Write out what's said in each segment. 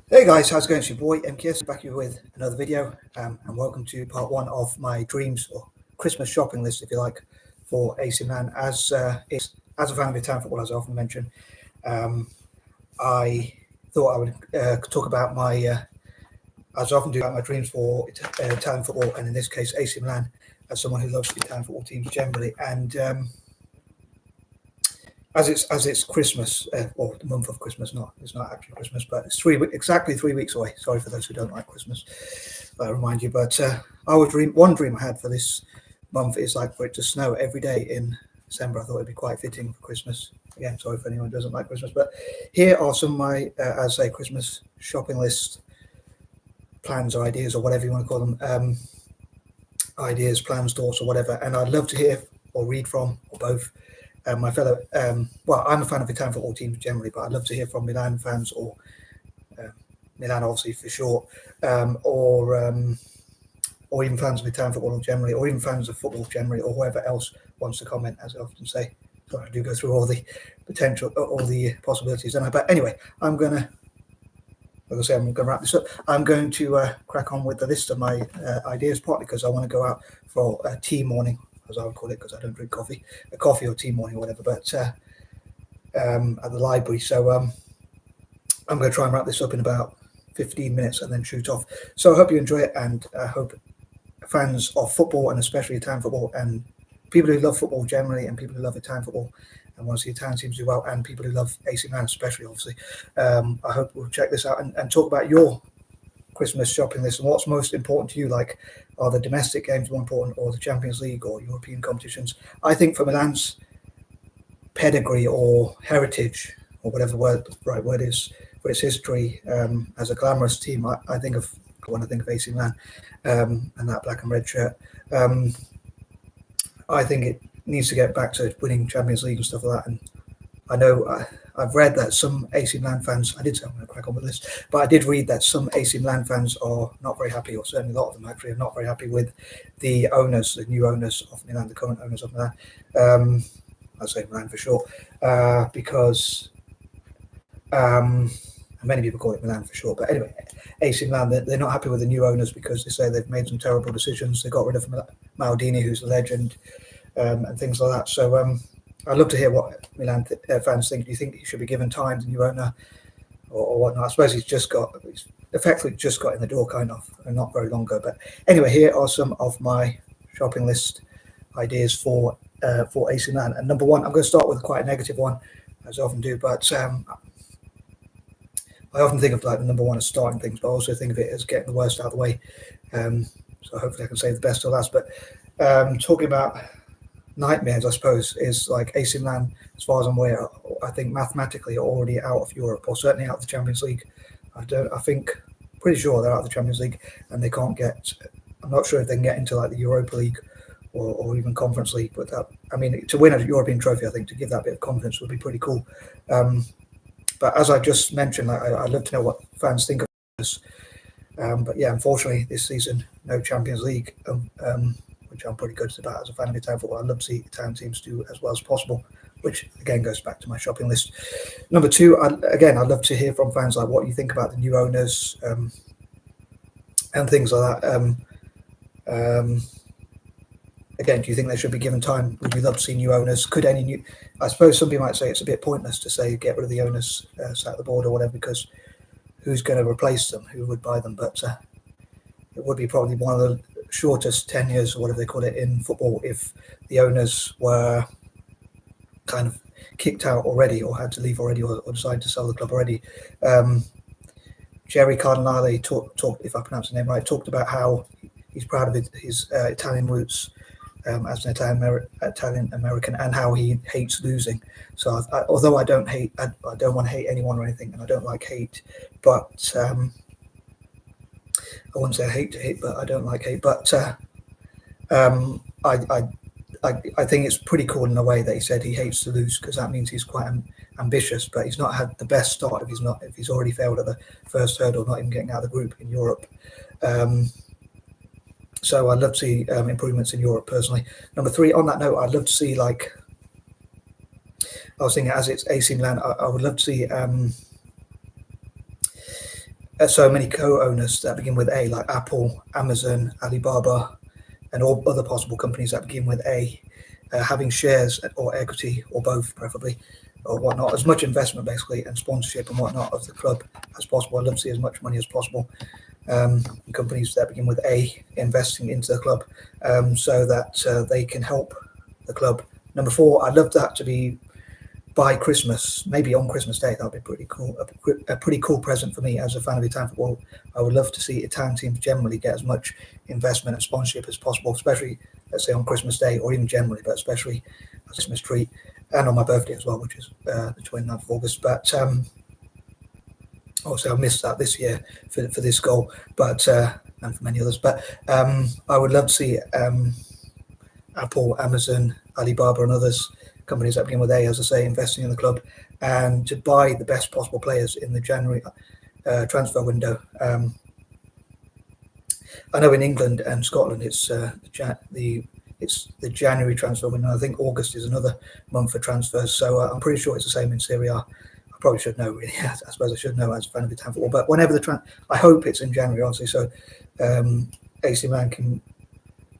Hey guys, how's it going? It's your boy M.K.S back here with another video, and welcome to part one of my dreams or Christmas shopping list, if you like, for AC Milan. As a fan of Italian football, as I often mention, I thought I would talk about as I often do, about my dreams for Italian football, and in this case, AC Milan, as someone who loves Italian football teams generally, and as it's Christmas, or the month of Christmas. It's not actually Christmas, but it's exactly 3 weeks away. Sorry for those who don't like Christmas, I remind you. But one dream I had for this month is like for it to snow every day in December. I thought it'd be quite fitting for Christmas. Again, sorry for anyone who doesn't like Christmas, but here are some of my, as I say, Christmas shopping list plans or ideas or whatever you want to call them, ideas, plans, thoughts, or whatever. And I'd love to hear or read from, or both, my fellow, I'm a fan of Italian football teams generally, but I'd love to hear from Milan fans, or Milan obviously for short, or even fans of Italian football generally, or even fans of football generally, or whoever else wants to comment, as I often say. So I do go through all the potential, all the possibilities, don't I? But anyway, I'm going to wrap this up. I'm going to crack on with the list of my ideas, partly because I want to go out for a tea morning, as I would call it, because I don't drink coffee, a coffee or tea morning or whatever, but at the library. So I'm going to try and wrap this up in about 15 minutes and then shoot off. So I hope you enjoy it, and I hope fans of football, and especially Italian football, and people who love football generally, and people who love Italian football and want to see Italian teams do well, and people who love AC Milan especially, obviously, I hope we'll check this out and talk about your Christmas shopping list and what's most important to you. Like, are the domestic games more important, or the Champions League or European competitions? I think for Milan's pedigree or heritage, or whatever the right word is, for its history as a glamorous team, I think of when I think of AC Milan and that black and red shirt. I think it needs to get back to winning Champions League and stuff like that. And I know I've read that some AC Milan fans, I did say I'm going to crack on with this, but I did read that some AC Milan fans are not very happy, or certainly a lot of them actually are not very happy with the owners, the new owners of Milan, the current owners of Milan. I say Milan for short, because many people call it Milan for short. But anyway, AC Milan, they're not happy with the new owners because they say they've made some terrible decisions. They got rid of Maldini, who's a legend, and things like that. So I'd love to hear what Milan fans think. Do you think he should be given time, the new owner, or whatnot? I suppose he's effectively just got in the door, kind of, and not very long ago. But anyway, here are some of my shopping list ideas for AC Milan. And number one, I'm going to start with quite a negative one, as I often do. But I often think of like the number one as starting things, but I also think of it as getting the worst out of the way. So hopefully I can save the best till last. But talking about nightmares, I suppose, is like AC Milan, as far as I'm aware, I think mathematically are already out of Europe, or certainly out of the Champions League. Pretty sure they're out of the Champions League, and they can't get, I'm not sure if they can get into like the Europa League or even Conference League. But to win a European trophy, I think to give that bit of confidence would be pretty cool. But as I just mentioned, I'd love to know what fans think of this. But yeah, unfortunately, this season, no Champions League, which I'm pretty good about as a fan of Italian football. I'd love to see Italian teams do as well as possible, which again goes back to my shopping list. Number two, I'd love to hear from fans, like what you think about the new owners and things like that. Again, do you think they should be given time? Would you love to see new owners? I suppose some people might say it's a bit pointless to say get rid of the owners, sack the board or whatever, because who's going to replace them? Who would buy them? But it would be probably one of the shortest tenures, or whatever they call it, in football, if the owners were kind of kicked out already, or had to leave already, or decided to sell the club already. Jerry Cardinale talked, if I pronounce the name right, talked about how he's proud of his Italian roots as an Italian American, and how he hates losing. So although I don't want to hate anyone or anything, and I don't like hate, but I wouldn't say I hate to hate, but I don't like hate. But I think it's pretty cool in a way that he said he hates to lose, because that means he's quite ambitious, but he's not had the best start if he's already failed at the first hurdle, not even getting out of the group in Europe. So I'd love to see improvements in Europe personally. Number three, on that note, I'd love to see, like, I was thinking, as it's AC Milan, I would love to see so many co-owners that begin with A, like Apple, Amazon, Alibaba, and all other possible companies that begin with A, having shares or equity or both, preferably, or whatnot, as much investment basically and sponsorship and whatnot of the club as possible. I'd love to see as much money as possible. Companies that begin with A investing into the club, so that they can help the club. Number 4, I'd love that to be by Christmas, maybe on Christmas Day. That would be pretty cool. A pretty cool present for me as a fan of Italian football. I would love to see Italian teams generally get as much investment and sponsorship as possible, especially, let's say, on Christmas Day, or even generally, but especially as a Christmas treat, and on my birthday as well, which is the 29th of August. But also, I missed that this year for this goal, but and for many others. But I would love to see Apple, Amazon, Alibaba, and others, companies that begin with A, as I say, investing in the club and to buy the best possible players in the January transfer window. I know in England and Scotland it's the January transfer window. I think August is another month for transfers, so I'm pretty sure it's the same in Serie A. I probably should know, really. I suppose I should know as a fan of Italian football. But whenever I hope it's in January, honestly. So AC Milan can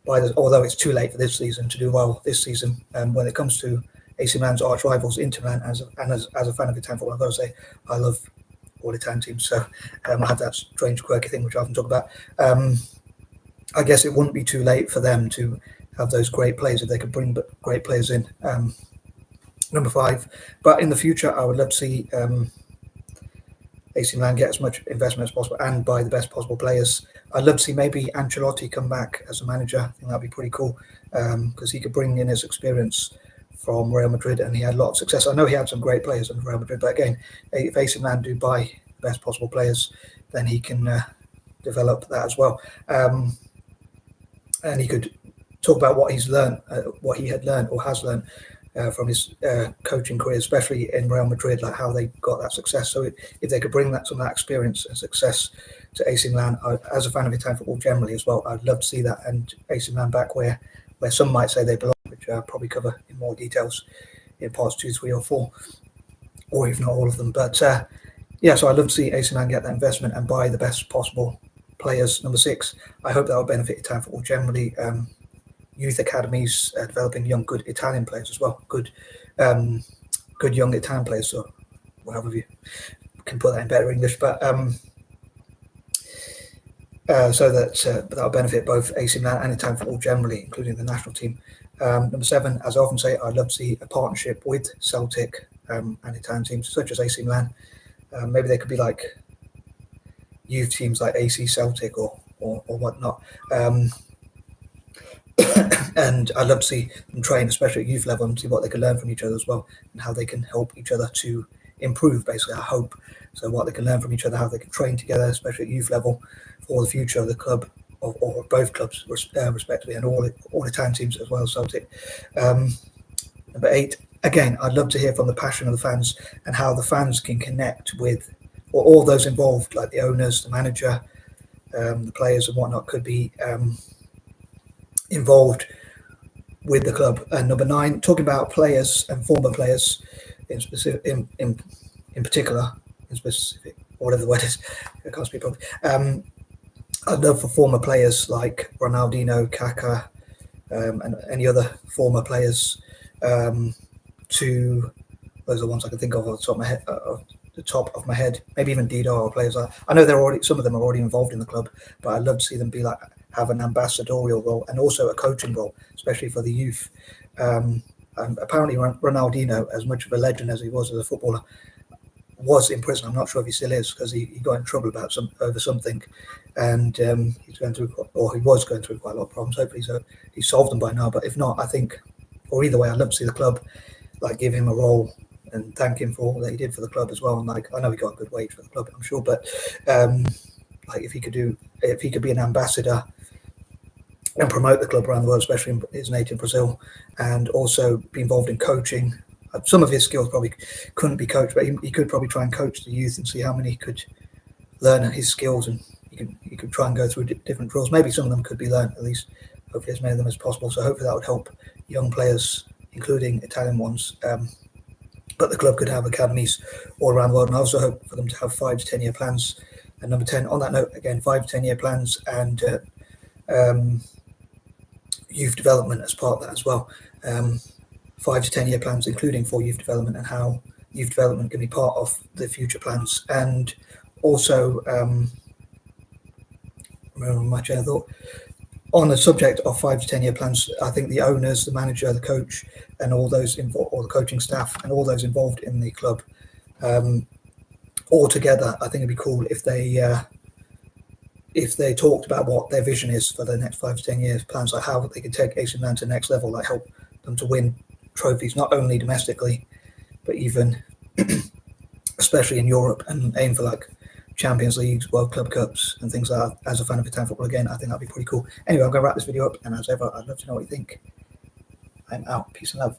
buy this, although it's too late for this season to do well this season. When it comes to AC Milan's arch rivals, Inter Milan, as a fan of Italian football, I've got to say I love all Italian teams. So I have that strange, quirky thing which I often talk about. I guess it wouldn't be too late for them to have those great players if they could bring great players in. Number 5, but in the future, I would love to see AC Milan get as much investment as possible and buy the best possible players. I'd love to see maybe Ancelotti come back as a manager. I think that'd be pretty cool because he could bring in his experience from Real Madrid, and he had a lot of success. I know he had some great players in Real Madrid, but again, if AC Milan do buy the best possible players, then he can develop that as well. And he could talk about what he's learned, what he had learned or has learned from his coaching career, especially in Real Madrid, like how they got that success. So if they could bring some of that experience and success to AC Milan, as a fan of Italian football generally as well, I'd love to see that, and AC Milan back where some might say they belong, which I'll probably cover in more details in parts 2, 3, or 4, or if not all of them. But so I'd love to see AC Milan get that investment and buy the best possible players. Number 6, I hope that will benefit Italian football generally. Youth academies developing young, good Italian players as well. Good young Italian players, or however you can put that in better English. But so that will benefit both AC Milan and Italian football generally, including the national team. Number 7, as I often say, I'd love to see a partnership with Celtic and Italian teams such as AC Milan. Maybe they could be like youth teams like AC Celtic or whatnot. And I'd love to see them train, especially at youth level, and see what they can learn from each other as well, and how they can help each other to improve, basically, I hope. So what they can learn from each other, how they can train together, especially at youth level, for the future of the club, or both clubs, respectively, and all Italian teams as well as Celtic. Number 8, again, I'd love to hear from the passion of the fans and how the fans can connect with, or all those involved, like the owners, the manager, the players and whatnot, could be involved with the club. And number 9, talking about players and former players in specific, in particular, in specific, whatever the word is, I can't speak properly. I'd love for former players like Ronaldinho, Kaká, and any other former players to, those are the ones I can think of off the top of my head, maybe even Dida, or players like, I know some of them are already involved in the club, but I'd love to see them have an ambassadorial role and also a coaching role, especially for the youth. Apparently Ronaldinho, as much of a legend as he was as a footballer, was in prison. I'm not sure if he still is, because he got in trouble over something, and he was going through quite a lot of problems. Hopefully he's solved them by now, but if not, I think, or either way, I'd love to see the club give him a role and thank him for all that he did for the club as well. And I know he got a good wage for the club, I'm sure, but if he could be an ambassador and promote the club around the world, especially in his native Brazil, and also be involved in coaching. Some of his skills probably couldn't be coached, but he could probably try and coach the youth and see how many could learn his skills, and he could try and go through different drills. Maybe some of them could be learned, at least hopefully as many of them as possible. So hopefully that would help young players, including Italian ones. But the club could have academies all around the world, and I also hope for them to have 5 to 10 year plans And number 10, on that note, again, 5 to 10 year plans and youth development as part of that as well. 5 to 10 year plans, including for youth development, and how youth development can be part of the future plans. And also, my train of thought, on the subject of 5 to 10 year plans, I think the owners, the manager, the coach, and all those involved, or the coaching staff, and all those involved in the club, all together, I think it'd be cool if they talked about what their vision is for the next 5 to 10 years, plans like how they can take AC Milan to the next level, like help them to win trophies, not only domestically, but even especially in Europe, and aim for like Champions Leagues, World Club Cups, and things like that. As a fan of Italian football, again, I think that'd be pretty cool. Anyway, I'm going to wrap this video up, and as ever, I'd love to know what you think. I'm out. Peace and love.